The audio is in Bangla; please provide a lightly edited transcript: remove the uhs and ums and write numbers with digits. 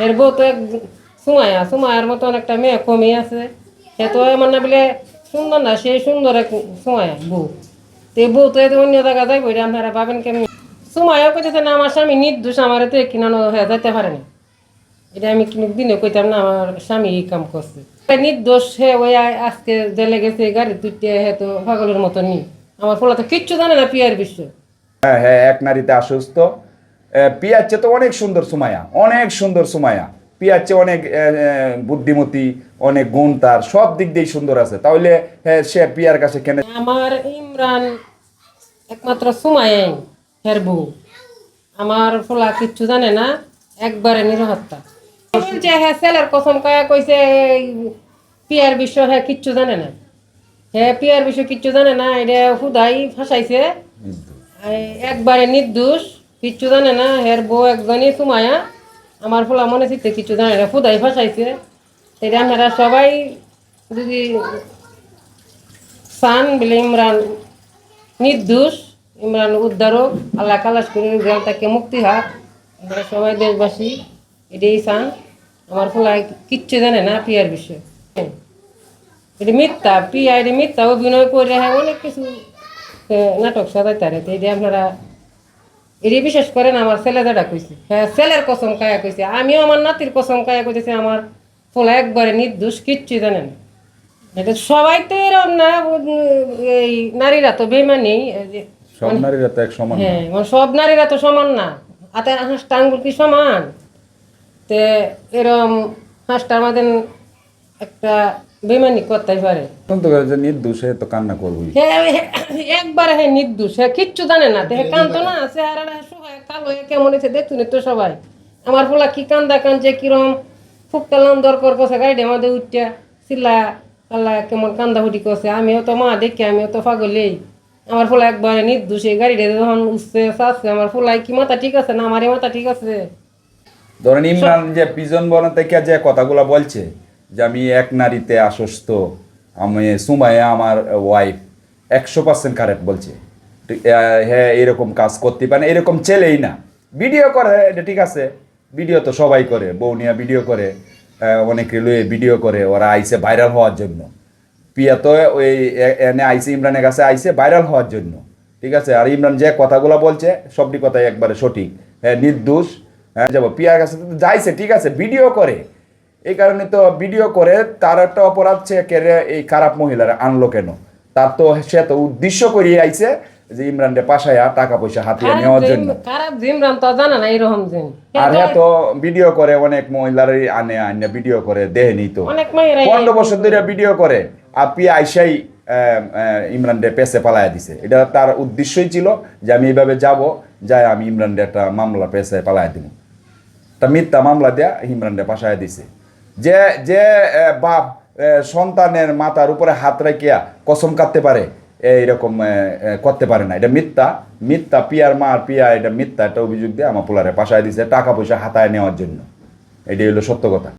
এর বউ তো এক সুমায়ার মতন একটা মেয়ে কমে আছে। সে তো এমন না বলে সুন্দর না, সেই সুন্দর এক সুমায়া বউ। তো এই বউ তো অন্য জায়গা যাইব, এটা আপনারা ভাবেন কেমনি? সুমায়াও কইতেছে না আমার স্বামী নির্দোষ, আমার তো কিনানো হয়ে যাইতে পারে না। এটা আমি কিন্তু দিনে কইতাম না আমার স্বামী এই কাম করছে। নির্দোষ হে ওই আজকে জেলে গেছে গাড়ি তুইতে, হে তো পাগলের মতন নি। আমার ফলা তো কিচ্ছু জানে না পিয়ার বিশ্ব। হ্যাঁ হ্যাঁ, এক নারীতে আসস্ত। পিয়ার চেয়ে তো অনেক সুন্দর সুমায়া, অনেক সুন্দর সুমায়া। পিয়ার চেয়ে অনেক বুদ্ধিমতী, অনেক গুণ, তার সব দিক দিয়েই সুন্দর আছে। তাহলে হ্যাঁ, সে পিয়ার কাছে কেন? আমার ইমরান একমাত্র সুমায়াই হের বউ। আমার ফলা কিচ্ছু জানে না, একবারে নিরহত্যা। বলছে হ্যাঁ ছেলের কসম কায়া কইছে পিয়ার বিশ্ব হ্যাঁ কিচ্ছু জানে না। হ্যাঁ পিয়ার বিশ্ব কিচ্ছু জানে না, এটা হুদাই ফাঁসাইছে। একবারে নির্দোষ, কিচ্ছু জানে না। হের বউ একজনই সুমায়া। আমার ফলা মনে চিত্তে কিচ্ছু জানে না, হুদাই ফাঁসাইছে। এটা আপনারা সবাই যদি চান বলে ইমরান নির্দোষ, ইমরান উদ্ধারক, আল্লাহ কালাস করে জেল থেকে মুক্তি হাত, আমরা সবাই দেশবাসী এটাই চান। আমার ফলা কিচ্ছু জানে না পিয়ার বিষয়ে। এটা মিথ্যা, পিয়া এটা মিথ্যা অভিনয় করে হ্যাঁ অনেক কিছু নাটক সাজাইতে পারে। তো এটা আপনারা এটি বিশ্বাস করেন? আমার ছেলে যেটা কইছে, হ্যাঁ ছেলের কসম কায়া কইছে, আমিও আমার নাতির কসম কায়া কইতেছি আমার ফলা একবারে নির্দোষ, কিচ্ছুই জানে না। এটা সবাই তো এরকম না, এই নারীরা তো বেমানি। সব নারীরা তো এক সমান না। হ্যাঁ মানে সব নারীরা তো সমান না, হাতের হাঁসটা আঙ্গুল কি সমান? তে এরম হাঁসটার মাঝে একটা বেমানি করতেই পারে। তখন তো যে নির্দোষে তো কান্না করবই। হ্যাঁ একবারে হ্যাঁ নির্দোষ, হ্যাঁ কিচ্ছু জানে না। তে কান্ত না, চেহারাটা সবাই কালো হয়ে কেমন হয়েছে দেখতুন তো সবাই। আমার পোলা কি কান্দা কানছে, কিরম খুব কালাম দরকার করছে, গাড়িটা আমাদের উঠটা চিল্লা আল্লাহ কেমন কান্দা ফুটি করছে। আমিও তো মা দেখি, আমিও তো পাগলেই। আমার পোলা একবারে নির্দোষ, এই গাড়িটা যখন উঠছে চাচ্ছে, আমার পোলাই কি মাথা ঠিক আছে না আমারই মাথা ঠিক আছে? ধরেন ইমরান যে পিজন বন থেকে যে কথাগুলো বলছে যে আমি এক নারীতে আসস্ত, আমি সুমাইয়া আমার ওয়াইফ, 100% কারেক্ট বলছে। হ্যাঁ এরকম কাজ করতে পারে না, এরকম ছেলেই না। ভিডিও করে এটা ঠিক আছে, ভিডিও তো সবাই করে, বউ নিয়ে ভিডিও করে, অনেকে লয়ে ভিডিও করে, ওরা আইসে ভাইরাল হওয়ার জন্য। পিয়া তো ওই এনে আইসে, ইমরানের কাছে আইসে ভাইরাল হওয়ার জন্য, ঠিক আছে। আর ইমরান যে কথাগুলো বলছে সবটি কথাই একবারে সঠিক। হ্যাঁ নির্দোষ। হ্যাঁ যাবো পিয়ার কাছে তো যাইছে, ঠিক আছে, ভিডিও করে, এই কারণে তো ভিডিও করে। তার একটা অপরাধ, সে কেড়ে এই খারাপ মহিলারা আনলো কেন? তার তো সে তো উদ্দেশ্য করিয়ে আইছে যে ইমরানকে পাশায়া টাকা পয়সা হাতিয়ে নেওয়ার জন্য। খারাপ ইমরান তো জানা না এরকম দিন। আর হ্যাঁ তো ভিডিও করে, অনেক মহিলারই আনে আনে ভিডিও করে, দেহেনি তো অনেক মেয়েরাই 15 বছর ধরে ভিডিও করে। আর পিয়া আইসাই ইমরানকে পেছে পালাইয়া দিছে। এটা তার উদ্দেশ্যই ছিল যে আমি এইভাবে যাব, যাই আমি ইমরানকে একটা মামলা পেছে পালাইয়া দিব। একটা মিথ্যা মামলা দেয়া ইমরানকে পাশায় দিছে। যে যে বাপ সন্তানের মাথার উপরে হাত রাখিয়া কসম কাটতে পারে, এইরকম করতে পারে না। এটা মিথ্যা, মিথ্যা। পিয়ার মা আর পিয়া এটা মিথ্যা একটা অভিযোগ দিয়ে আমার পোলারে পাশায় দিছে টাকা পয়সা হাতায় নেওয়ার জন্য। এটাই হলো সত্য কথা।